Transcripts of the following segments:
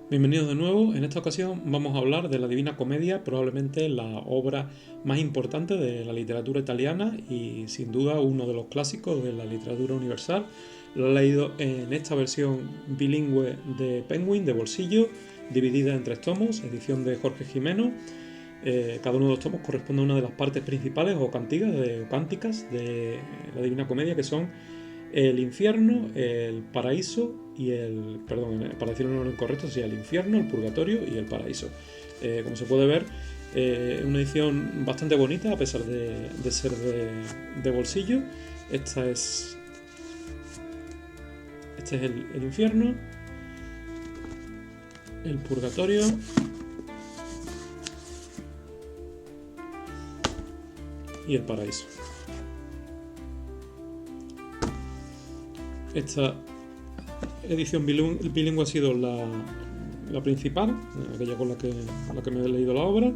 Bienvenidos de nuevo. En esta ocasión vamos a hablar de la Divina Comedia, probablemente la obra más importante de la literatura italiana y sin duda uno de los clásicos de la literatura universal. Lo he leído en esta versión bilingüe de Penguin, de bolsillo, dividida en tres tomos, edición de Jorge Jimeno. Cada uno de los tomos corresponde a una de las partes principales o cánticas de la Divina Comedia, que son el infierno, el paraíso y el... Perdón, para decirlo en orden correcto, sería el infierno, el purgatorio y el paraíso. Como se puede ver, una edición bastante bonita a pesar de ser de bolsillo. Esta es, este es el infierno, el purgatorio y el paraíso. Esta edición bilingüe ha sido la principal, aquella con la que me he leído la obra,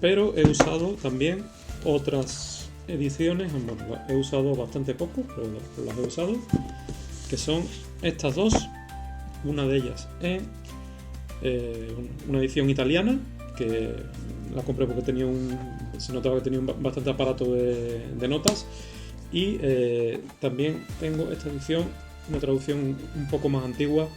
pero he usado también otras ediciones, bueno, he usado bastante poco, pero las he usado, que son estas dos, una de ellas en una edición italiana, que la compré porque se notaba que tenía bastante aparato de notas, y también tengo esta edición, una traducción un poco más antigua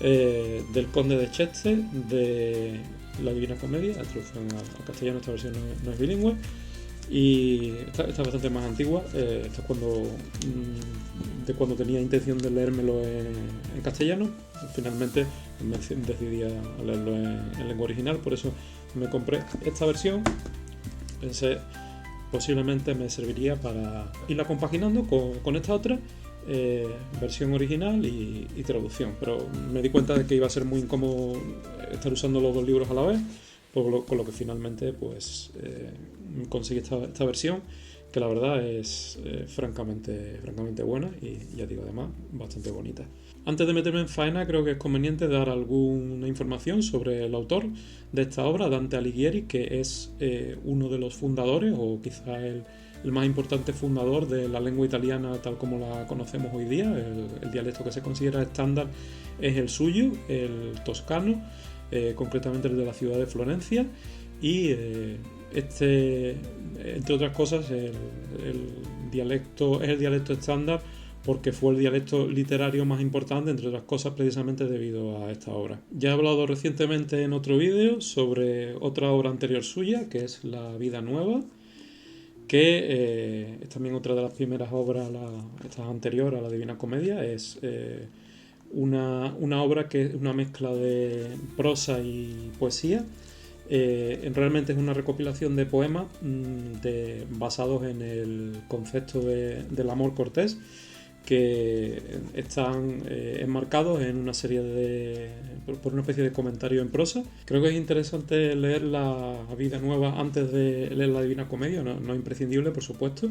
del Conde de Cheste, de la Divina Comedia. La traducción a castellano, esta versión no es bilingüe, y esta es bastante más antigua. Esta es de cuando tenía intención de leérmelo en castellano. Finalmente me decidí a leerlo en lengua original, por eso me compré esta versión. Pensé, posiblemente me serviría para irla compaginando con esta otra versión original y traducción, pero me di cuenta de que iba a ser muy incómodo estar usando los dos libros a la vez, con lo que finalmente pues conseguí esta versión, que la verdad es francamente buena y ya digo, además bastante bonita. Antes de meterme en faena, creo que es conveniente dar alguna información sobre el autor de esta obra, Dante Alighieri, que es uno de los fundadores, o quizá el más importante fundador de la lengua italiana tal como la conocemos hoy día. El dialecto que se considera estándar es el suyo, el toscano, concretamente el de la ciudad de Florencia, y entre otras cosas, el dialecto es el dialecto estándar porque fue el dialecto literario más importante, entre otras cosas, precisamente debido a esta obra. Ya he hablado recientemente en otro vídeo sobre otra obra anterior suya, que es La Vida Nueva, que es también otra de las primeras obras, esta anterior a la Divina Comedia. Es una obra que es una mezcla de prosa y poesía. Realmente es una recopilación de poemas basados en el concepto del amor cortés, que están enmarcados en una serie por una especie de comentario en prosa. Creo que es interesante leer La Vida Nueva antes de leer la Divina Comedia, no es imprescindible, por supuesto.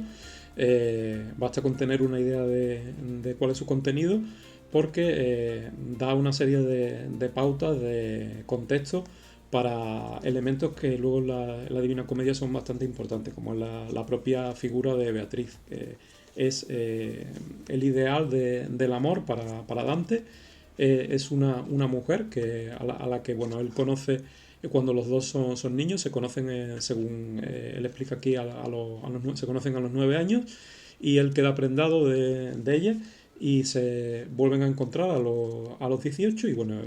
Basta con tener una idea de cuál es su contenido, porque da una serie de pautas, de contexto, para elementos que luego en la Divina Comedia son bastante importantes, como la propia figura de Beatriz, que es el ideal del amor para Dante. Es una mujer a la que bueno, él conoce cuando los dos son niños. Se conocen, según él explica aquí, se conocen a los 9 años, y él queda prendado de ella y se vuelven a encontrar a los 18, y bueno,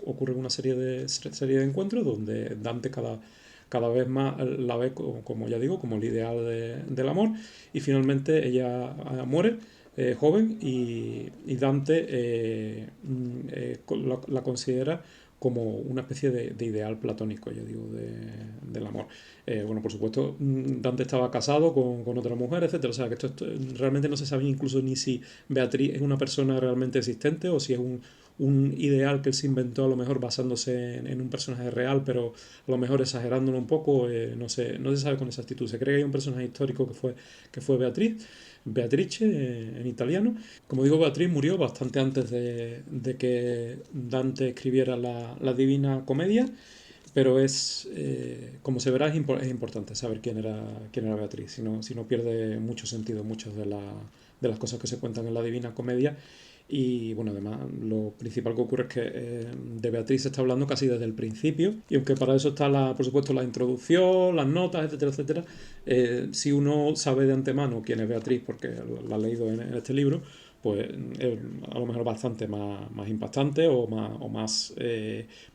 ocurre una serie de encuentros donde Dante cada vez más la ve, como ya digo, como el ideal del amor, y finalmente ella muere joven, y Dante la considera como una especie de ideal platónico, ya digo, del amor. Bueno, por supuesto, Dante estaba casado con otra mujer, etcétera. O sea, que esto realmente no se sabe incluso ni si Beatriz es una persona realmente existente o si es un ideal que él se inventó, a lo mejor basándose en un personaje real, pero a lo mejor exagerándolo un poco. No se sabe con exactitud. Se cree que hay un personaje histórico que fue Beatrice, en italiano. Como digo, Beatriz murió bastante antes de que Dante escribiera la Divina Comedia, pero como se verá, es importante saber quién era Beatriz, si no pierde mucho sentido muchas de las cosas que se cuentan en la Divina Comedia, Y bueno, además lo principal que ocurre es que de Beatriz se está hablando casi desde el principio, y aunque para eso está, por supuesto, la introducción, las notas, etcétera, etcétera, si uno sabe de antemano quién es Beatriz, porque la ha leído en este libro, pues es a lo mejor bastante más impactante o más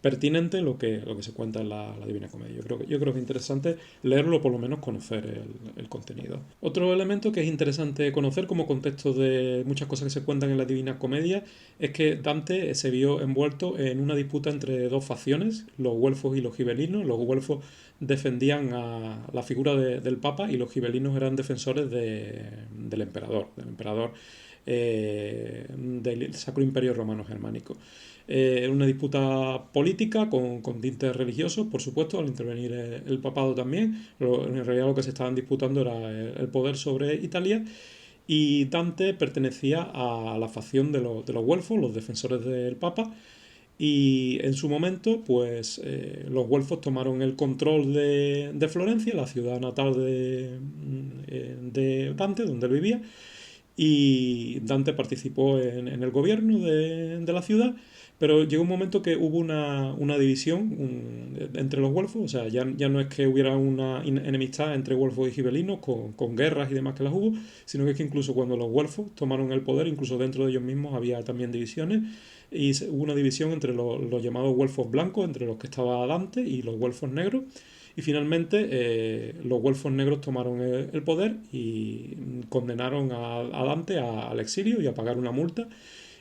pertinente lo que se cuenta en la Divina Comedia. Yo creo que es interesante leerlo, por lo menos conocer el contenido. Otro elemento que es interesante conocer como contexto de muchas cosas que se cuentan en la Divina Comedia es que Dante se vio envuelto en una disputa entre dos facciones, los güelfos y los gibelinos. Los güelfos defendían a la figura del Papa y los gibelinos eran defensores del emperador del Sacro Imperio Romano Germánico. Una disputa política con tintes religiosos, por supuesto, al intervenir el papado también. En realidad lo que se estaban disputando era el poder sobre Italia, y Dante pertenecía a la facción de los güelfos, los defensores del Papa, y en su momento, pues los güelfos tomaron el control de Florencia, la ciudad natal de Dante, donde él vivía, y Dante participó en el gobierno de la ciudad, pero llegó un momento que hubo una división entre los güelfos. O sea, ya no es que hubiera una enemistad entre güelfos y gibelinos con guerras y demás que las hubo, sino que es que incluso cuando los güelfos tomaron el poder, incluso dentro de ellos mismos había también divisiones, y hubo una división entre los llamados güelfos blancos, entre los que estaba Dante, y los güelfos negros. Y finalmente los güelfos negros tomaron el poder y condenaron a Dante al exilio y a pagar una multa.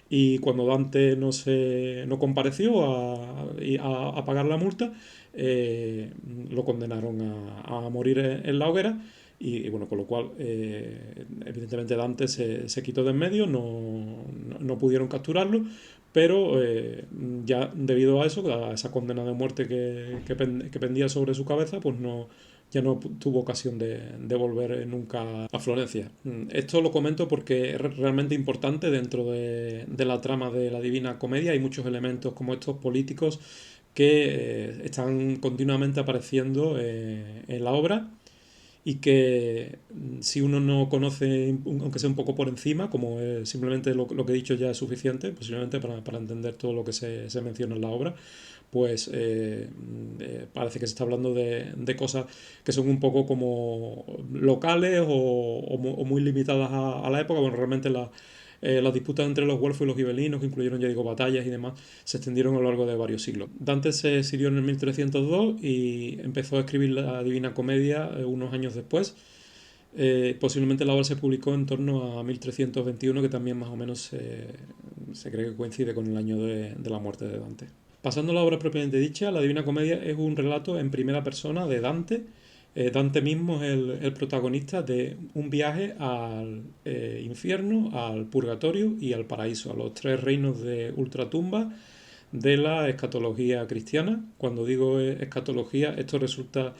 Y cuando Dante no compareció a pagar la multa, lo condenaron a morir en la hoguera. Y bueno, con lo cual, evidentemente Dante se quitó de en medio, no pudieron capturarlo, pero ya debido a eso, a esa condena de muerte que pendía sobre su cabeza, pues ya no tuvo ocasión de volver nunca a Florencia. Esto lo comento porque es realmente importante dentro de la trama de la Divina Comedia. Hay muchos elementos como estos políticos que están continuamente apareciendo en la obra, y que si uno no conoce, aunque sea un poco por encima, como simplemente lo que he dicho ya es suficiente, posiblemente para entender todo lo que se menciona en la obra, pues parece que se está hablando de cosas que son un poco como locales o muy limitadas a la época. Bueno, realmente las disputas entre los güelfos y los gibelinos, que incluyeron, ya digo, batallas y demás, se extendieron a lo largo de varios siglos. Dante se exilió en el 1302 y empezó a escribir la Divina Comedia unos años después. Posiblemente la obra se publicó en torno a 1321, que también más o menos se cree que coincide con el año de la muerte de Dante. Pasando a la obra propiamente dicha, la Divina Comedia es un relato en primera persona de Dante. Dante mismo es el protagonista de un viaje al infierno, al purgatorio y al paraíso, a los tres reinos de ultratumba de la escatología cristiana. Cuando digo escatología, esto resulta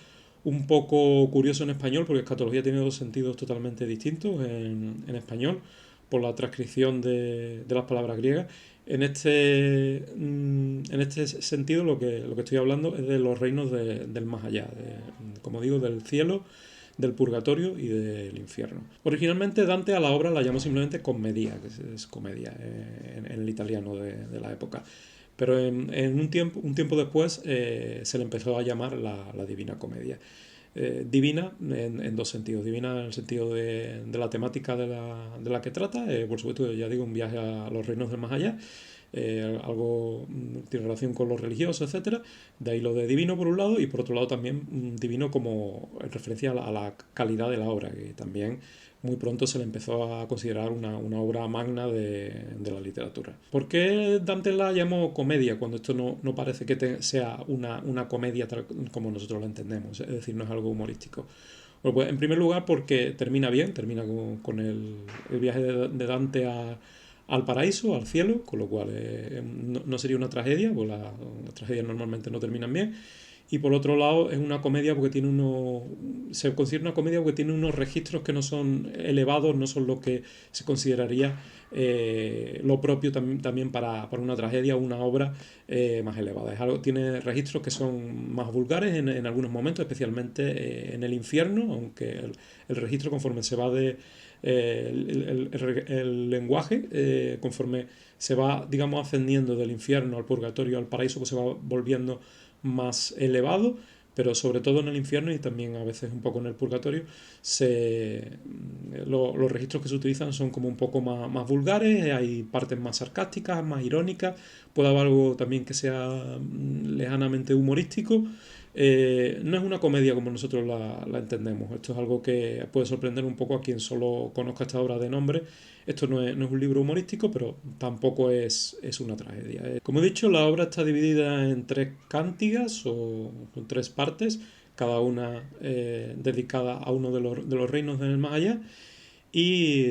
un poco curioso en español, porque escatología tiene dos sentidos totalmente distintos en español, por la transcripción de las palabras griegas. En este sentido, lo que estoy hablando es de los reinos del más allá, como digo, del cielo, del purgatorio y del infierno. Originalmente Dante a la obra la llamó simplemente commedia, que es comedia en el italiano de la época. Pero en un tiempo después se le empezó a llamar la Divina Comedia. Divina en dos sentidos. Divina en el sentido de la temática de la que trata, por supuesto, ya digo, un viaje a los reinos del más allá, algo tiene relación con lo religioso, etcétera. De ahí lo de divino por un lado, y por otro lado también divino como en referencia a la calidad de la obra, que también muy pronto se le empezó a considerar una obra magna de la literatura. ¿Por qué Dante la llamó comedia cuando esto no parece que sea una comedia tal como nosotros la entendemos? Es decir, no es algo humorístico. Bueno, pues en primer lugar porque termina bien, termina con el viaje de Dante al paraíso, al cielo, con lo cual no sería una tragedia, pues las tragedias normalmente no terminan bien. Y por otro lado es una comedia porque se considera una comedia porque tiene unos registros que no son elevados, no son lo que se consideraría lo propio también para una tragedia o una obra más elevada. Tiene registros que son más vulgares en algunos momentos, especialmente en el infierno, aunque el registro, conforme se va el lenguaje, conforme se va, digamos, ascendiendo del infierno al purgatorio al paraíso, pues se va volviendo más elevado, pero sobre todo en el infierno y también a veces un poco en el purgatorio, los registros que se utilizan son como un poco más vulgares, hay partes más sarcásticas, más irónicas, puede haber algo también que sea lejanamente humorístico. No es una comedia como nosotros la entendemos. Esto es algo que puede sorprender un poco a quien solo conozca esta obra de nombre. Esto no es un libro humorístico, pero tampoco es una tragedia. Como he dicho, la obra está dividida en tres cántigas o en tres partes, cada una dedicada a uno de los reinos del más allá. Y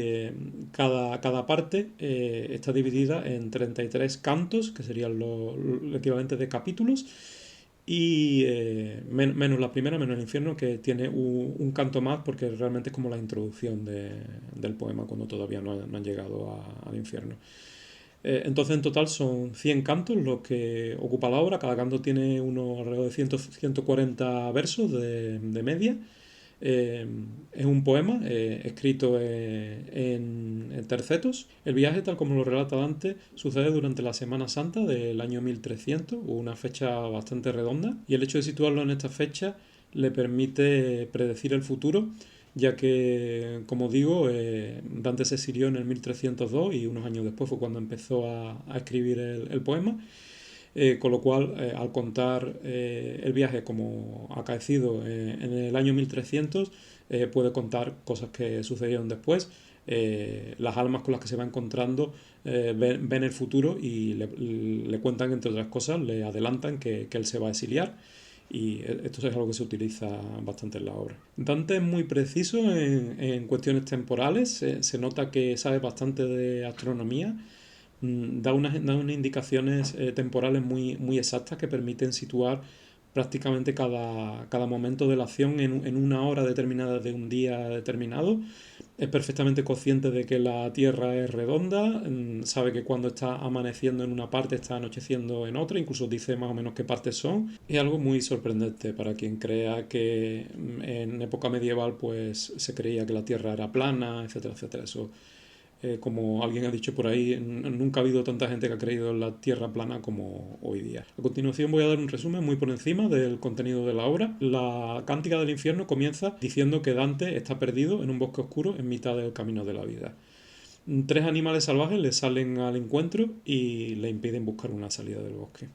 cada parte está dividida en 33 cantos, que serían el equivalente de capítulos, y menos la primera, menos el infierno, que tiene un canto más porque realmente es como la introducción del poema cuando todavía no han llegado al infierno. Entonces en total son 100 cantos los que ocupa la obra, cada canto tiene unos alrededor de 140 versos de media. Eh, es un poema escrito en tercetos. El viaje, tal como lo relata Dante, sucede durante la Semana Santa del año 1300, una fecha bastante redonda, y el hecho de situarlo en esta fecha le permite predecir el futuro, ya que, como digo, Dante se exilió en el 1302 y unos años después fue cuando empezó a escribir el poema. Con lo cual, al contar el viaje como acaecido en el año 1300, puede contar cosas que sucedieron después. Las almas con las que se va encontrando ven el futuro y le cuentan, entre otras cosas, le adelantan que él se va a exiliar. Y esto es algo que se utiliza bastante en la obra. Dante es muy preciso en cuestiones temporales, se nota que sabe bastante de astronomía, da unas indicaciones temporales muy exactas que permiten situar prácticamente cada momento de la acción en una hora determinada de un día determinado. Es perfectamente consciente de que la Tierra es redonda, sabe que cuando está amaneciendo en una parte está anocheciendo en otra, incluso dice más o menos qué partes son. Es algo muy sorprendente para quien crea que en época medieval pues se creía que la Tierra era plana, etcétera, etcétera. Eso, como alguien ha dicho por ahí, nunca ha habido tanta gente que ha creído en la Tierra plana como hoy día. A continuación voy a dar un resumen muy por encima del contenido de la obra. La Cántica del Infierno comienza diciendo que Dante está perdido en un bosque oscuro en mitad del camino de la vida. Tres animales salvajes le salen al encuentro y le impiden buscar una salida del bosque.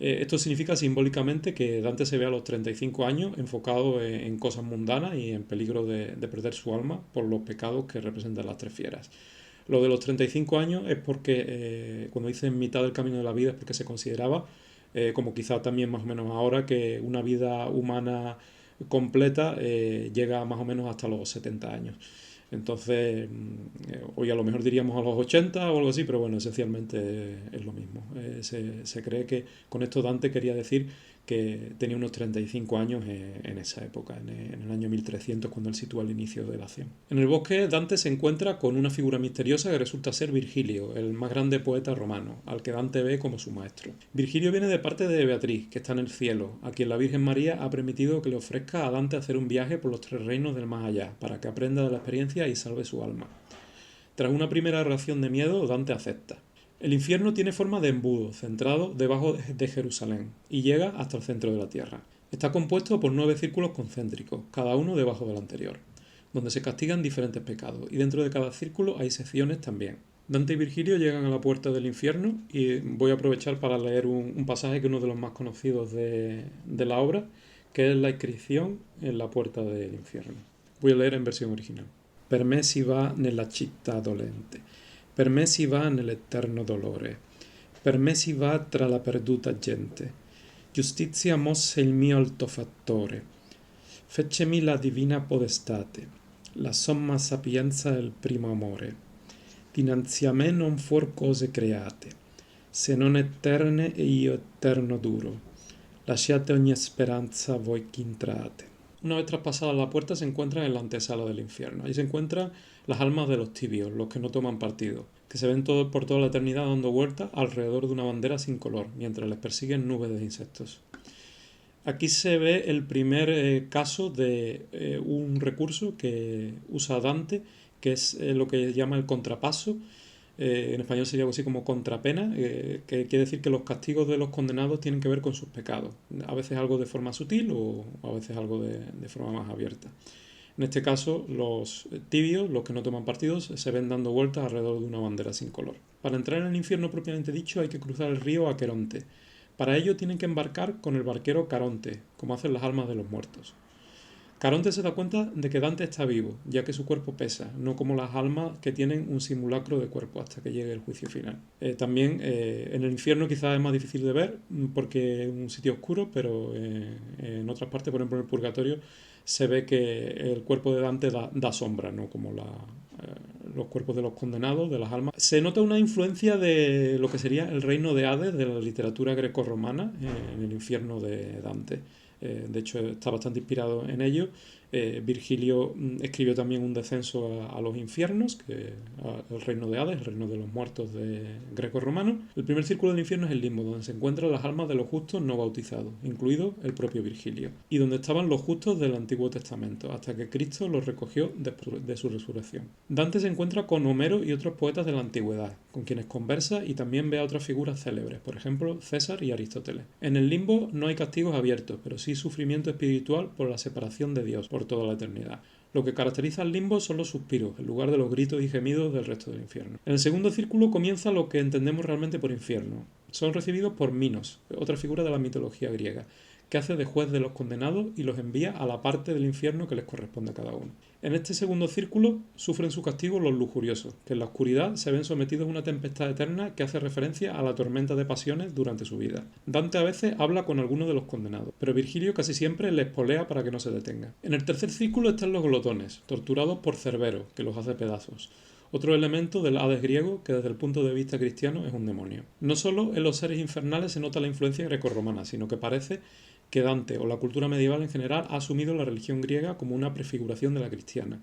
Esto significa simbólicamente que Dante se ve a los 35 años enfocado en cosas mundanas y en peligro de perder su alma por los pecados que representan las tres fieras. Lo de los 35 años es porque, cuando dice en mitad del camino de la vida, es porque se consideraba, como quizá también más o menos ahora, que una vida humana completa llega más o menos hasta los 70 años. Entonces, hoy a lo mejor diríamos a los 80 o algo así, pero bueno, esencialmente es lo mismo. Se cree que con esto Dante quería decir que tenía unos 35 años en esa época, en el año 1300, cuando él sitúa el inicio de la acción. En el bosque, Dante se encuentra con una figura misteriosa que resulta ser Virgilio, el más grande poeta romano, al que Dante ve como su maestro. Virgilio viene de parte de Beatriz, que está en el cielo, a quien la Virgen María ha permitido que le ofrezca a Dante hacer un viaje por los tres reinos del más allá, para que aprenda de la experiencia y salve su alma. Tras una primera reacción de miedo, Dante acepta. El infierno tiene forma de embudo, centrado debajo de Jerusalén, y llega hasta el centro de la tierra. Está compuesto por 9 círculos concéntricos, cada uno debajo del anterior, donde se castigan diferentes pecados, y dentro de cada círculo hay secciones también. Dante y Virgilio llegan a la puerta del infierno, y voy a aprovechar para leer un pasaje que es uno de los más conocidos de la obra, que es la inscripción en la puerta del infierno. Voy a leer en versión original. Per me si va nella città dolente, per me si va nell'eterno dolore, per me si va tra la perduta gente. Giustizia mosse il mio alto fattore, feccemi la divina podestate, la somma sapienza e il primo amore. Dinanzi a me non fuor cose create, se non eterne e io eterno duro. Lasciate ogni speranza voi che intrate. Una vez traspasada la puerta se encuentran en la antesala del infierno. Ahí se encuentran las almas de los tibios, los que no toman partido, que se ven por toda la eternidad dando vueltas alrededor de una bandera sin color, mientras les persiguen nubes de insectos. Aquí se ve el primer caso de un recurso que usa Dante, que es lo que llama el contrapaso. En español sería algo así como contrapena, que quiere decir que los castigos de los condenados tienen que ver con sus pecados. A veces algo de forma sutil o a veces algo de forma más abierta. En este caso, los tibios, los que no toman partidos, se ven dando vueltas alrededor de una bandera sin color. Para entrar en el infierno propiamente dicho hay que cruzar el río Aqueronte. Para ello tienen que embarcar con el barquero Caronte, como hacen las almas de los muertos. Caronte se da cuenta de que Dante está vivo, ya que su cuerpo pesa, no como las almas que tienen un simulacro de cuerpo hasta que llegue el juicio final. También en el infierno quizás es más difícil de ver porque es un sitio oscuro, pero en otras partes, por ejemplo en el purgatorio, se ve que el cuerpo de Dante da sombra, no como los cuerpos de los condenados, de las almas. Se nota una influencia de lo que sería el reino de Hades, de la literatura grecorromana, en el infierno de Dante. De hecho está bastante inspirado en ello. Virgilio escribió también un descenso a los infiernos, el reino de Hades, el reino de los muertos de greco-romano. El primer círculo del infierno es el limbo, donde se encuentran las almas de los justos no bautizados, incluido el propio Virgilio, y donde estaban los justos del Antiguo Testamento, hasta que Cristo los recogió después de su resurrección. Dante se encuentra con Homero y otros poetas de la antigüedad, con quienes conversa y también ve a otras figuras célebres, por ejemplo César y Aristóteles. En el limbo no hay castigos abiertos, pero sí sufrimiento espiritual por la separación de Dios por toda la eternidad. Lo que caracteriza al limbo son los suspiros, en lugar de los gritos y gemidos del resto del infierno. En el segundo círculo comienza lo que entendemos realmente por infierno. Son recibidos por Minos, otra figura de la mitología griega, que hace de juez de los condenados y los envía a la parte del infierno que les corresponde a cada uno. En este segundo círculo sufren su castigo los lujuriosos, que en la oscuridad se ven sometidos a una tempestad eterna que hace referencia a la tormenta de pasiones durante su vida. Dante a veces habla con algunos de los condenados, pero Virgilio casi siempre les polea para que no se detenga. En el tercer círculo están los glotones, torturados por Cerbero, que los hace pedazos. Otro elemento del Hades griego que desde el punto de vista cristiano es un demonio. No solo en los seres infernales se nota la influencia grecorromana, sino que parece que Dante o la cultura medieval en general ha asumido la religión griega como una prefiguración de la cristiana.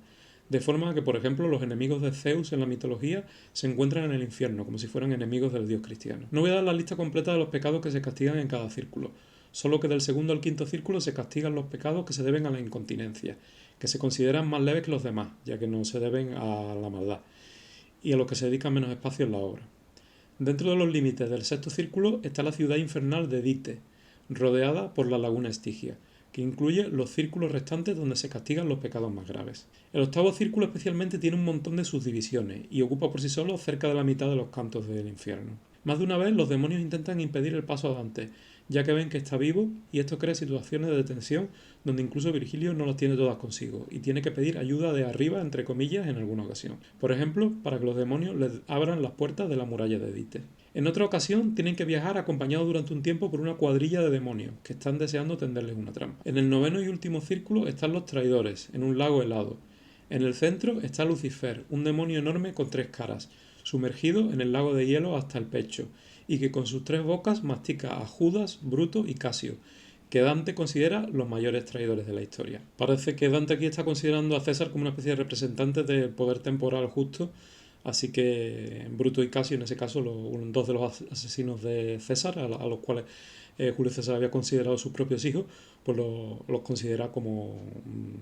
De forma que, por ejemplo, los enemigos de Zeus en la mitología se encuentran en el infierno, como si fueran enemigos del dios cristiano. No voy a dar la lista completa de los pecados que se castigan en cada círculo, solo que del segundo al quinto círculo se castigan los pecados que se deben a la incontinencia, que se consideran más leves que los demás, ya que no se deben a la maldad, y a los que se dedica menos espacio en la obra. Dentro de los límites del sexto círculo está la ciudad infernal de Dite, rodeada por la laguna Estigia, que incluye los círculos restantes donde se castigan los pecados más graves. El octavo círculo especialmente tiene un montón de subdivisiones y ocupa por sí solo cerca de la mitad de los cantos del infierno. Más de una vez los demonios intentan impedir el paso a Dante, ya que ven que está vivo y esto crea situaciones de tensión donde incluso Virgilio no las tiene todas consigo y tiene que pedir ayuda de arriba, entre comillas, en alguna ocasión. Por ejemplo, para que los demonios les abran las puertas de la muralla de Dite. En otra ocasión tienen que viajar acompañados durante un tiempo por una cuadrilla de demonios que están deseando tenderles una trampa. En el noveno y último círculo están los traidores, en un lago helado. En el centro está Lucifer, un demonio enorme con 3 caras, sumergido en el lago de hielo hasta el pecho, y que con sus 3 bocas mastica a Judas, Bruto y Casio, que Dante considera los mayores traidores de la historia. Parece que Dante aquí está considerando a César como una especie de representante del poder temporal justo, así que Bruto y Casio, en ese caso, dos de los asesinos de César, a los cuales Julio César había considerado sus propios hijos, pues los considera como,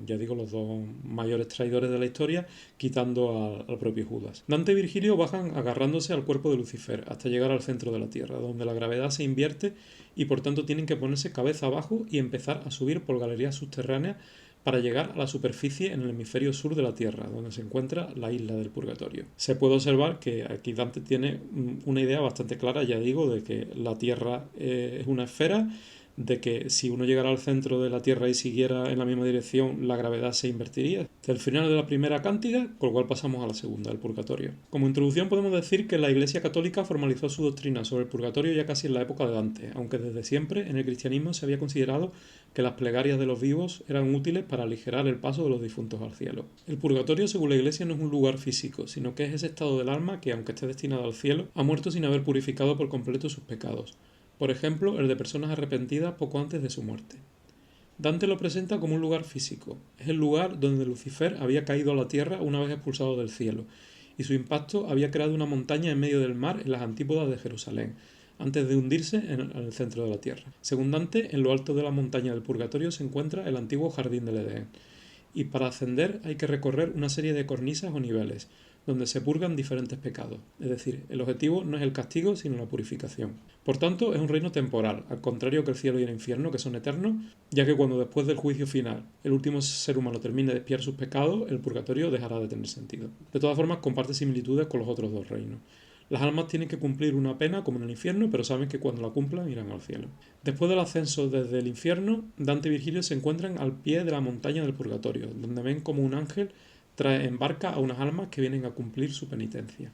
ya digo, los 2 mayores traidores de la historia, quitando al propio Judas. Dante y Virgilio bajan agarrándose al cuerpo de Lucifer hasta llegar al centro de la Tierra, donde la gravedad se invierte y por tanto tienen que ponerse cabeza abajo y empezar a subir por galerías subterráneas para llegar a la superficie en el hemisferio sur de la Tierra, donde se encuentra la isla del Purgatorio. Se puede observar que aquí Dante tiene una idea bastante clara, ya digo, de que la Tierra es una esfera, de que si uno llegara al centro de la Tierra y siguiera en la misma dirección, la gravedad se invertiría. Hasta el final de la primera cántida, con lo cual pasamos a la segunda, el purgatorio. Como introducción podemos decir que la Iglesia Católica formalizó su doctrina sobre el purgatorio ya casi en la época de Dante, aunque desde siempre en el cristianismo se había considerado que las plegarias de los vivos eran útiles para aligerar el paso de los difuntos al cielo. El purgatorio, según la Iglesia, no es un lugar físico, sino que es ese estado del alma que, aunque esté destinado al cielo, ha muerto sin haber purificado por completo sus pecados. Por ejemplo, el de personas arrepentidas poco antes de su muerte. Dante lo presenta como un lugar físico. Es el lugar donde Lucifer había caído a la tierra una vez expulsado del cielo, y su impacto había creado una montaña en medio del mar en las antípodas de Jerusalén, antes de hundirse en el centro de la tierra. Según Dante, en lo alto de la montaña del purgatorio se encuentra el antiguo jardín del Edén, y para ascender hay que recorrer una serie de cornisas o niveles, donde se purgan diferentes pecados. Es decir, el objetivo no es el castigo, sino la purificación. Por tanto, es un reino temporal, al contrario que el cielo y el infierno, que son eternos, ya que cuando después del juicio final el último ser humano termine de expiar sus pecados, el purgatorio dejará de tener sentido. De todas formas, comparte similitudes con los otros dos reinos. Las almas tienen que cumplir una pena como en el infierno, pero saben que cuando la cumplan irán al cielo. Después del ascenso desde el infierno, Dante y Virgilio se encuentran al pie de la montaña del purgatorio, donde ven como un ángel trae en barca a unas almas que vienen a cumplir su penitencia.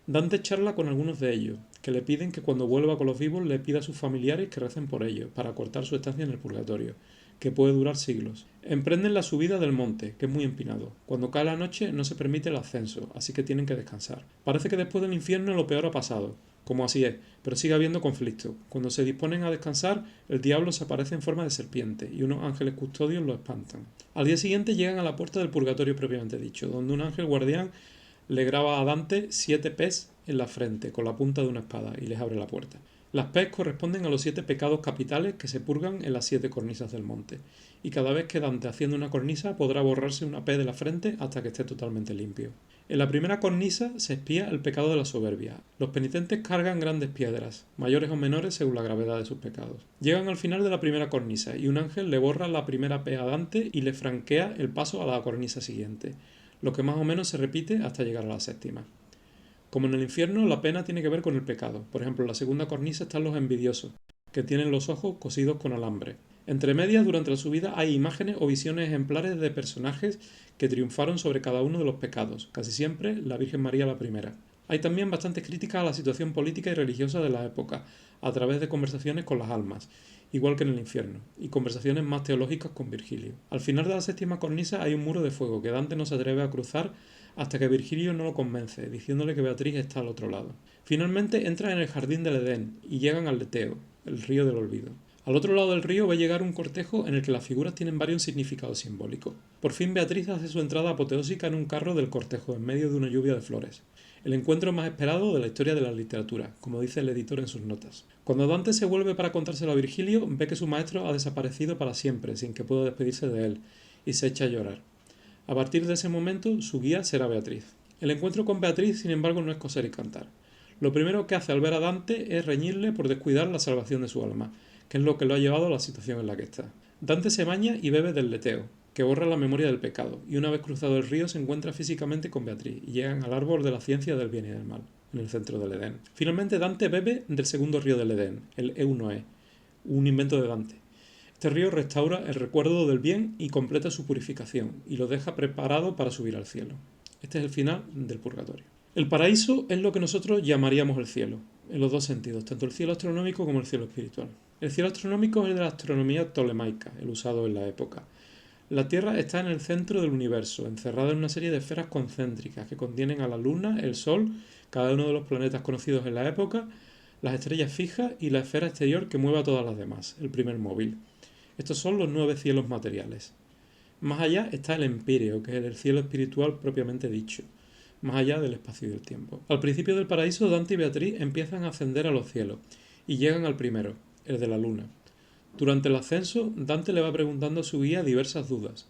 Dante charla con algunos de ellos, que le piden que cuando vuelva con los vivos le pida a sus familiares que recen por ellos, para cortar su estancia en el purgatorio, que puede durar siglos. Emprenden la subida del monte, que es muy empinado. Cuando cae la noche no se permite el ascenso, así que tienen que descansar. Parece que después del infierno lo peor ha pasado, como así es, pero sigue habiendo conflicto. Cuando se disponen a descansar, el diablo se aparece en forma de serpiente y unos ángeles custodios lo espantan. Al día siguiente llegan a la puerta del purgatorio propiamente dicho, donde un ángel guardián le graba a Dante 7 P's en la frente con la punta de una espada y les abre la puerta. Las P's corresponden a los 7 pecados capitales que se purgan en las 7 cornisas del monte, y cada vez que Dante asciende una cornisa podrá borrarse una P de la frente hasta que esté totalmente limpio. En la primera cornisa se expía el pecado de la soberbia. Los penitentes cargan grandes piedras, mayores o menores según la gravedad de sus pecados. Llegan al final de la primera cornisa y un ángel le borra la primera P a Dante y le franquea el paso a la cornisa siguiente, lo que más o menos se repite hasta llegar a la séptima. Como en el infierno, la pena tiene que ver con el pecado. Por ejemplo, en la segunda cornisa están los envidiosos, que tienen los ojos cosidos con alambre. Entre medias, durante la subida hay imágenes o visiones ejemplares de personajes que triunfaron sobre cada uno de los pecados, casi siempre la Virgen María la primera. Hay también bastantes críticas a la situación política y religiosa de la época, a través de conversaciones con las almas, igual que en el infierno, y conversaciones más teológicas con Virgilio. Al final de la séptima cornisa hay un muro de fuego que Dante no se atreve a cruzar hasta que Virgilio no lo convence, diciéndole que Beatriz está al otro lado. Finalmente entran en el jardín del Edén y llegan al Leteo, el río del olvido. Al otro lado del río ve llegar un cortejo en el que las figuras tienen varios significados simbólicos. Por fin Beatriz hace su entrada apoteósica en un carro del cortejo en medio de una lluvia de flores. El encuentro más esperado de la historia de la literatura, como dice el editor en sus notas. Cuando Dante se vuelve para contárselo a Virgilio, ve que su maestro ha desaparecido para siempre, sin que pueda despedirse de él, y se echa a llorar. A partir de ese momento, su guía será Beatriz. El encuentro con Beatriz, sin embargo, no es coser y cantar. Lo primero que hace al ver a Dante es reñirle por descuidar la salvación de su alma, que es lo que lo ha llevado a la situación en la que está. Dante se baña y bebe del leteo, que borra la memoria del pecado, y una vez cruzado el río se encuentra físicamente con Beatriz y llegan al árbol de la ciencia del bien y del mal, en el centro del Edén. Finalmente Dante bebe del segundo río del Edén, el Eunoé, un invento de Dante. Este río restaura el recuerdo del bien y completa su purificación, y lo deja preparado para subir al cielo. Este es el final del purgatorio. El paraíso es lo que nosotros llamaríamos el cielo, en los dos sentidos, tanto el cielo astronómico como el cielo espiritual. El cielo astronómico es el de la astronomía ptolemaica, el usado en la época. La Tierra está en el centro del universo, encerrada en una serie de esferas concéntricas que contienen a la Luna, el Sol, cada uno de los planetas conocidos en la época, las estrellas fijas y la esfera exterior que mueve a todas las demás, el primer móvil. Estos son los 9 cielos materiales. Más allá está el empíreo, que es el cielo espiritual propiamente dicho, más allá del espacio y del tiempo. Al principio del paraíso, Dante y Beatriz empiezan a ascender a los cielos y llegan al primero, el de la luna. Durante el ascenso, Dante le va preguntando a su guía diversas dudas,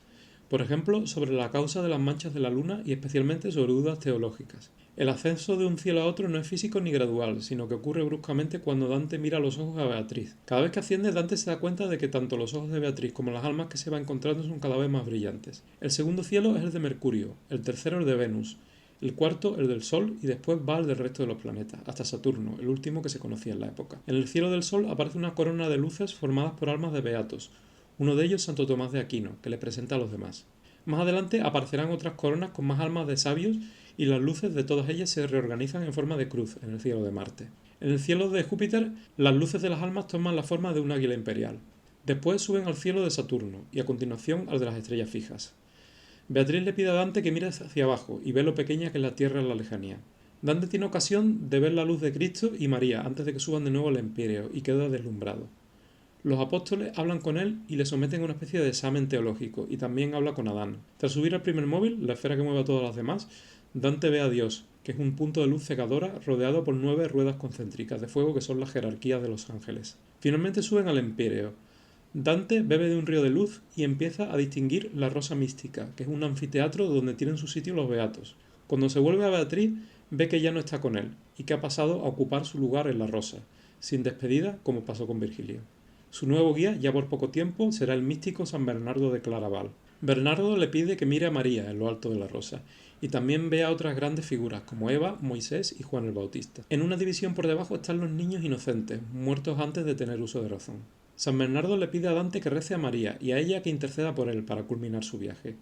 por ejemplo, sobre la causa de las manchas de la luna y especialmente sobre dudas teológicas. El ascenso de un cielo a otro no es físico ni gradual, sino que ocurre bruscamente cuando Dante mira a los ojos a Beatriz. Cada vez que asciende, Dante se da cuenta de que tanto los ojos de Beatriz como las almas que se va encontrando son cada vez más brillantes. El segundo cielo es el de Mercurio, el tercero el de Venus, el cuarto el del Sol y después va el del resto de los planetas, hasta Saturno, el último que se conocía en la época. En el cielo del Sol aparece una corona de luces formadas por almas de beatos, uno de ellos Santo Tomás de Aquino, que le presenta a los demás. Más adelante aparecerán otras coronas con más almas de sabios y las luces de todas ellas se reorganizan en forma de cruz en el cielo de Marte. En el cielo de Júpiter, las luces de las almas toman la forma de un águila imperial. Después suben al cielo de Saturno y a continuación al de las estrellas fijas. Beatriz le pide a Dante que mire hacia abajo y ve lo pequeña que es la Tierra en la lejanía. Dante tiene ocasión de ver la luz de Cristo y María antes de que suban de nuevo al empíreo y queda deslumbrado. Los apóstoles hablan con él y le someten a una especie de examen teológico y también habla con Adán. Tras subir al primer móvil, la esfera que mueve a todas las demás, Dante ve a Dios, que es un punto de luz cegadora rodeado por 9 ruedas concéntricas de fuego que son las jerarquías de los ángeles. Finalmente suben al empíreo, Dante bebe de un río de luz y empieza a distinguir la Rosa Mística, que es un anfiteatro donde tienen su sitio los beatos. Cuando se vuelve a Beatriz, ve que ya no está con él y que ha pasado a ocupar su lugar en la Rosa, sin despedida como pasó con Virgilio. Su nuevo guía, ya por poco tiempo, será el místico San Bernardo de Claraval. Bernardo le pide que mire a María en lo alto de la Rosa y también ve a otras grandes figuras como Eva, Moisés y Juan el Bautista. En una división por debajo están los niños inocentes, muertos antes de tener uso de razón. San Bernardo le pide a Dante que rece a María y a ella que interceda por él para culminar su viaje.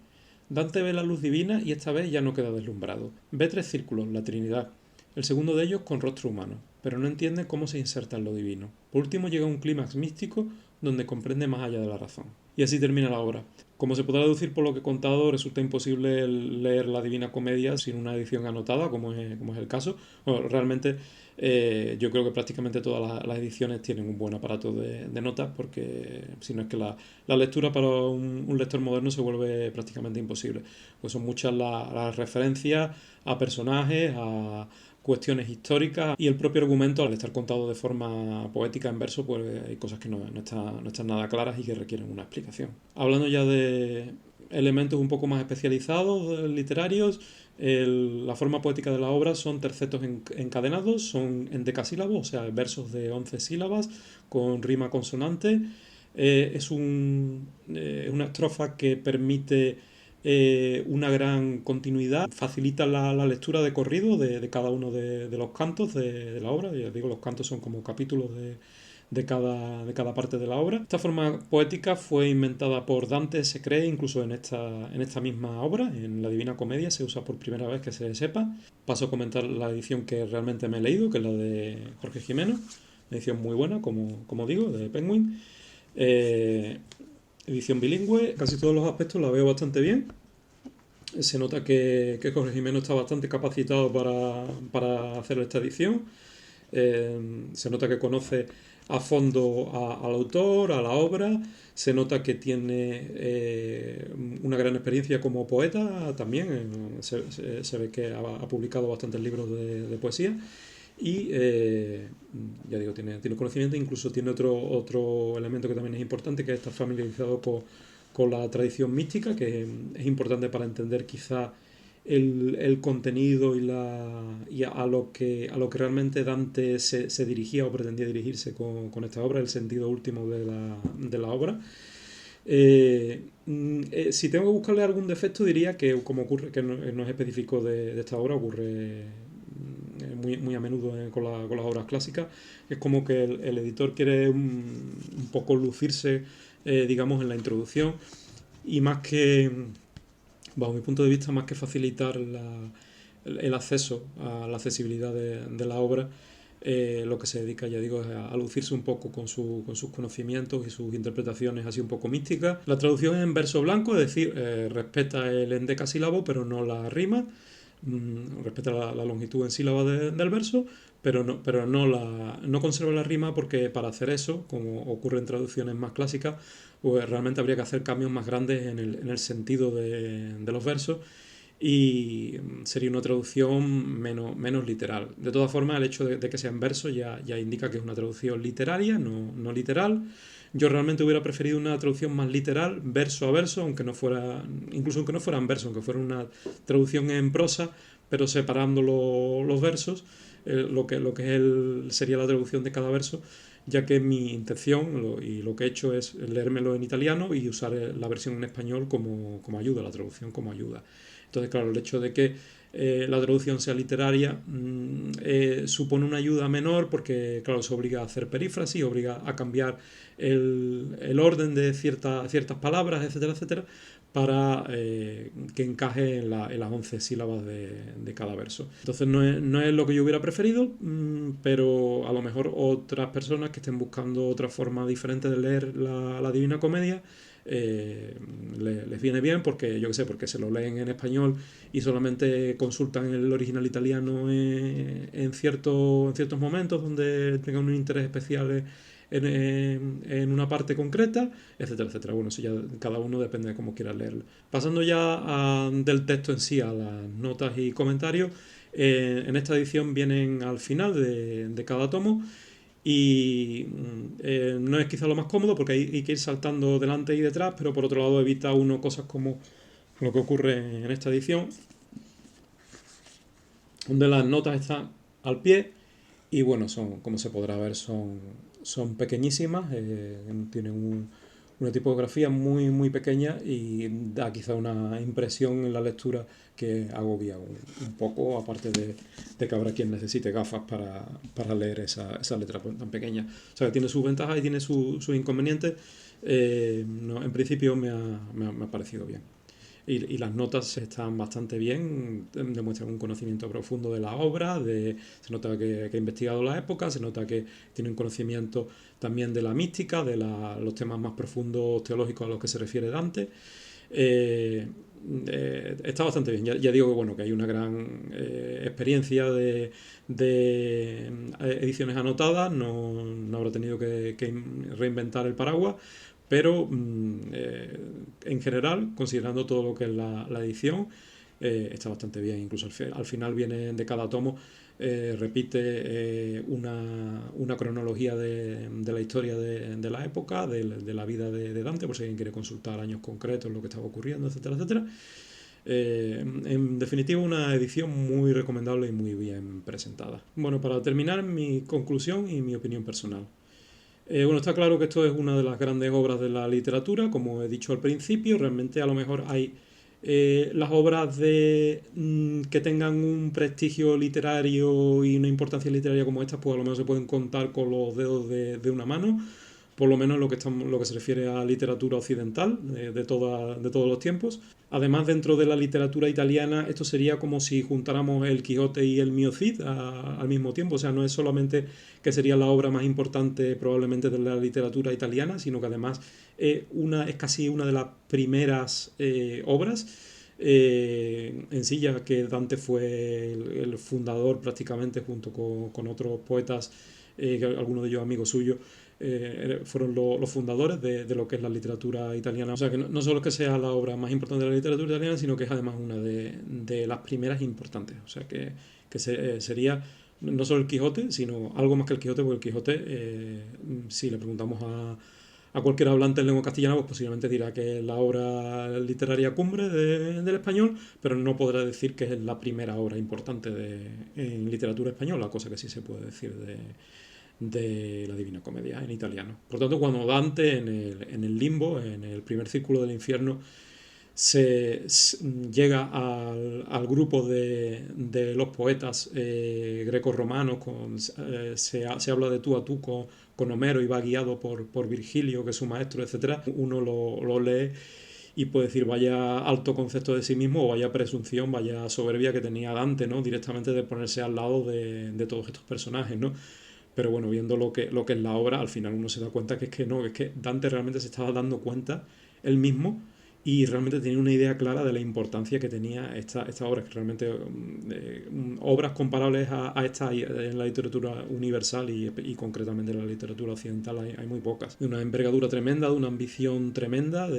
Dante ve la luz divina y esta vez ya no queda deslumbrado. Ve 3 círculos, la Trinidad, el segundo de ellos con rostro humano, pero no entiende cómo se inserta en lo divino. Por último llega a un clímax místico donde comprende más allá de la razón. Y así termina la obra. Como se podrá deducir por lo que he contado, resulta imposible leer la Divina Comedia sin una edición anotada, como es el caso. Bueno, realmente yo creo que prácticamente todas las ediciones tienen un buen aparato de notas, porque si no es que la lectura para un lector moderno se vuelve prácticamente imposible. Pues son muchas las referencias a personajes, a cuestiones históricas y el propio argumento, al estar contado de forma poética en verso, pues hay cosas que no están nada claras y que requieren una explicación. Hablando ya de elementos un poco más especializados, literarios, la forma poética de la obra son tercetos encadenados, son endecasílabos, o sea, versos de 11 sílabas con rima consonante. Es una estrofa que permite una gran continuidad, facilita la lectura de corrido de cada uno de los cantos de la obra. Ya digo, los cantos son como capítulos de cada parte de la obra. Esta forma poética fue inventada por Dante, se cree, incluso en esta misma obra, en la Divina Comedia, se usa por primera vez que se sepa. Paso a comentar la edición que realmente me he leído, que es la de Jorge Jimeno, una edición muy buena, como digo, de Penguin. Edición bilingüe, casi todos los aspectos la veo bastante bien. Se nota que Jorge Jimeno está bastante capacitado para hacer esta edición. Se nota que conoce a fondo al autor, a la obra. Se nota que tiene una gran experiencia como poeta también. Se ve que ha publicado bastantes libros de poesía. Y ya digo, tiene conocimiento, incluso tiene otro elemento que también es importante, que es estar familiarizado con la tradición mística, que es importante para entender quizá el contenido y a lo que realmente Dante se dirigía o pretendía dirigirse con esta obra, el sentido último de la obra. Si tengo que buscarle algún defecto, diría que, como ocurre, que no es específico de esta obra, ocurre muy a menudo con las obras clásicas. Es como que el editor quiere un poco lucirse, digamos, en la introducción, y más que, bajo mi punto de vista, más que facilitar el acceso a la accesibilidad de la obra, lo que se dedica, ya digo, es a lucirse un poco con sus conocimientos y sus interpretaciones así un poco místicas. La traducción es en verso blanco, es decir, respeta el endecasílabo, pero no la rima. Respeta la longitud en sílabas del verso, pero no conserva la rima, porque para hacer eso, como ocurre en traducciones más clásicas, pues realmente habría que hacer cambios más grandes en el sentido de los versos, y sería una traducción menos literal. De todas formas, el hecho de que sea en verso ya indica que es una traducción literaria, no literal. Yo realmente hubiera preferido una traducción más literal, verso a verso, incluso aunque no fuera en verso, aunque fuera una traducción en prosa, pero separando los versos, lo que sería la traducción de cada verso, ya que mi intención y lo que he hecho es leérmelo en italiano y usar la versión en español como ayuda, la traducción como ayuda. Entonces, claro, el hecho de que la traducción sea literaria supone una ayuda menor, porque, claro, se obliga a hacer perífrasis, obliga a cambiar el orden de ciertas palabras, etcétera, etcétera, para que encaje en las 11 sílabas de cada verso. Entonces no es lo que yo hubiera preferido, pero a lo mejor otras personas que estén buscando otra forma diferente de leer la Divina Comedia, les viene bien, porque yo qué sé, porque se lo leen en español y solamente consultan el original italiano en ciertos momentos donde tengan un interés especial en una parte concreta, etcétera, etcétera. Bueno, eso ya cada uno depende de cómo quiera leerlo. Pasando ya del texto en sí a las notas y comentarios, en esta edición vienen al final de cada tomo, y no es quizá lo más cómodo porque hay que ir saltando delante y detrás, pero por otro lado evita uno cosas como lo que ocurre en esta edición, donde las notas están al pie y bueno, son, como se podrá ver, son pequeñísimas, tienen una tipografía muy pequeña y da quizá una impresión en la lectura que agobia un poco, aparte de que habrá quien necesite gafas para leer esa letra tan pequeña. O sea, que tiene sus ventajas y tiene sus inconvenientes. No, en principio me ha parecido bien. Y las notas están bastante bien, demuestran un conocimiento profundo de la obra, se nota que ha investigado la época, se nota que tiene un conocimiento también de la mística, de los temas más profundos teológicos a los que se refiere Dante. Está bastante bien. Ya digo que bueno, que hay una gran experiencia de ediciones anotadas, no habrá tenido que reinventar el paraguas, pero en general, considerando todo lo que es la edición, está bastante bien. Incluso al final viene de cada tomo, repite una cronología de la historia de la época, de la vida de Dante, por si alguien quiere consultar años concretos, lo que estaba ocurriendo, etcétera, etcétera. En definitiva, una edición muy recomendable y muy bien presentada. Bueno, para terminar, mi conclusión y mi opinión personal. Bueno, está claro que esto es una de las grandes obras de la literatura, como he dicho al principio. Realmente a lo mejor hay las obras que tengan un prestigio literario y una importancia literaria como estas, pues a lo mejor se pueden contar con los dedos de una mano, por lo menos lo que se refiere a literatura occidental de todos los tiempos. Además, dentro de la literatura italiana, esto sería como si juntáramos el Quijote y el Mio Cid al mismo tiempo. O sea, no es solamente que sería la obra más importante probablemente de la literatura italiana, sino que además es casi una de las primeras obras en sí, ya que Dante fue el fundador prácticamente junto con otros poetas, algunos de ellos amigos suyos, fueron los fundadores de lo que es la literatura italiana. O sea, que no solo es que sea la obra más importante de la literatura italiana, sino que es además una de las primeras importantes. O sea, que sería no solo el Quijote, sino algo más que el Quijote, porque el Quijote, si le preguntamos a cualquier hablante en lengua castellana, pues posiblemente dirá que es la obra literaria cumbre del español, pero no podrá decir que es la primera obra importante en literatura española, cosa que sí se puede decir de la Divina Comedia en italiano. Por tanto, cuando Dante en el limbo, en el primer círculo del infierno, llega al grupo de los poetas greco-romanos, se habla de tú a tú con Homero y va guiado por Virgilio, que es su maestro, etc. Uno lo lee y puede decir vaya alto concepto de sí mismo o vaya presunción, vaya soberbia que tenía Dante, ¿no? Directamente de ponerse al lado de todos estos personajes, ¿no? Pero bueno, viendo lo que es la obra, al final uno se da cuenta que es que Dante realmente se estaba dando cuenta él mismo y realmente tenía una idea clara de la importancia que tenía esta obra, que realmente obras comparables a esta en la literatura universal y concretamente en la literatura occidental hay muy pocas. De una envergadura tremenda, de una ambición tremenda,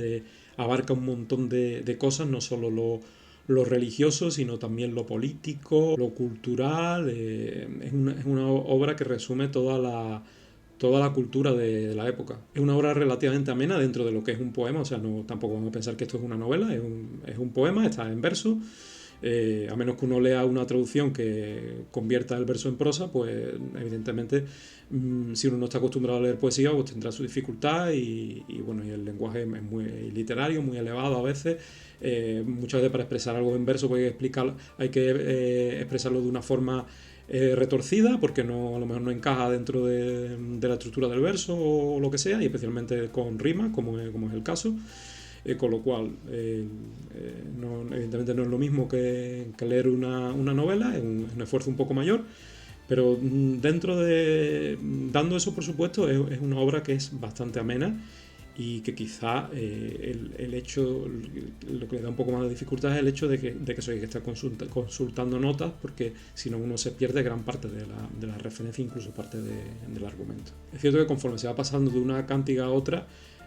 abarca un montón de cosas, no solo lo religioso, sino también lo político, lo cultural. Es una obra que resume toda la cultura de la época. Es una obra relativamente amena dentro de lo que es un poema, o sea, tampoco vamos a pensar que esto es una novela, es un poema, está en verso. A menos que uno lea una traducción que convierta el verso en prosa, pues evidentemente si uno no está acostumbrado a leer poesía, pues tendrá su dificultad y bueno, y el lenguaje es muy literario, muy elevado a veces. Muchas veces para expresar algo en verso pues hay que expresarlo de una forma retorcida porque a lo mejor no encaja dentro de la estructura del verso o lo que sea, y especialmente con rimas, como es el caso. Con lo cual, evidentemente no es lo mismo que leer una novela, es un esfuerzo un poco mayor, pero dando eso por supuesto, es una obra que es bastante amena y que quizá el hecho, lo que le da un poco más de dificultad es el hecho de que eso hay que estar consultando notas, porque si no uno se pierde gran parte de la referencia, incluso parte del argumento. Es cierto que conforme se va pasando de una cántiga a otra,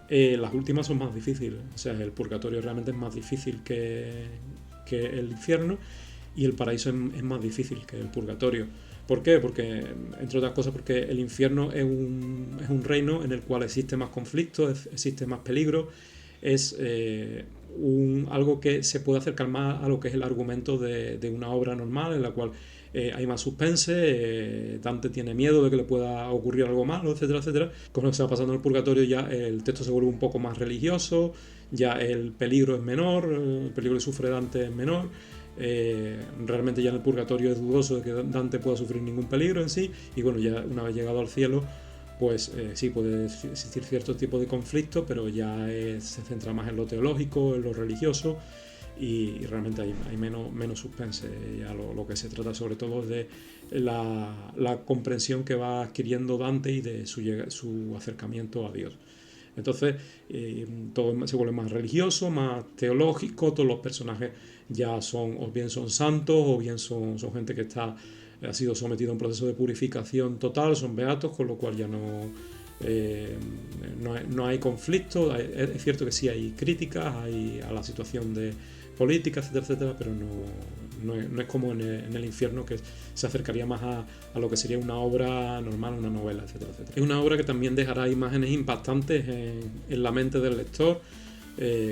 las últimas son más difíciles, o sea, el purgatorio realmente es más difícil que el infierno y el paraíso es más difícil que el purgatorio. ¿Por qué? Porque, entre otras cosas, porque el infierno es un reino en el cual existe más conflicto, existe más peligro, es algo que se puede acercar más a lo que es el argumento de una obra normal, en la cual hay más suspense, Dante tiene miedo de que le pueda ocurrir algo malo, etcétera, etcétera. Con lo que se va pasando en el purgatorio ya el texto se vuelve un poco más religioso, ya el peligro es menor, el peligro que sufre Dante es menor. Realmente ya en el purgatorio es dudoso de que Dante pueda sufrir ningún peligro en sí, y bueno, ya una vez llegado al cielo, pues sí puede existir cierto tipo de conflicto, pero ya se centra más en lo teológico, en lo religioso, y realmente hay menos suspense. Ya lo que se trata sobre todo es de la comprensión que va adquiriendo Dante y de su acercamiento a Dios. Entonces todo se vuelve más religioso, más teológico, todos los personajes ya son, o bien son santos, o bien son gente que ha sido sometido a un proceso de purificación total, son beatos, con lo cual ya no hay conflicto. Es cierto que sí hay críticas a la situación de política, etcétera, etcétera, pero no es como en el infierno, que se acercaría más a lo que sería una obra normal, una novela, etcétera, etcétera. Es una obra que también dejará imágenes impactantes en la mente del lector,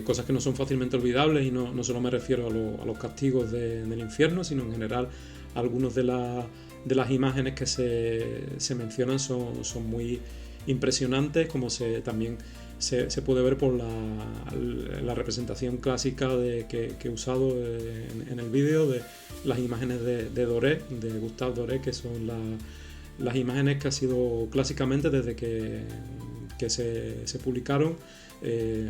cosas que no son fácilmente olvidables, y no solo me refiero a los castigos del infierno, sino en general algunas de las imágenes que se mencionan son muy impresionantes, como también se puede ver por la representación clásica que he usado en el vídeo, de las imágenes de Doré, de Gustave Doré, que son las imágenes que ha sido clásicamente desde que se publicaron,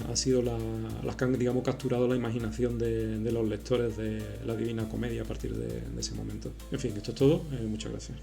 han sido las que han, digamos, capturado la imaginación de los lectores de la Divina Comedia a partir de ese momento. En fin, esto es todo. Muchas gracias.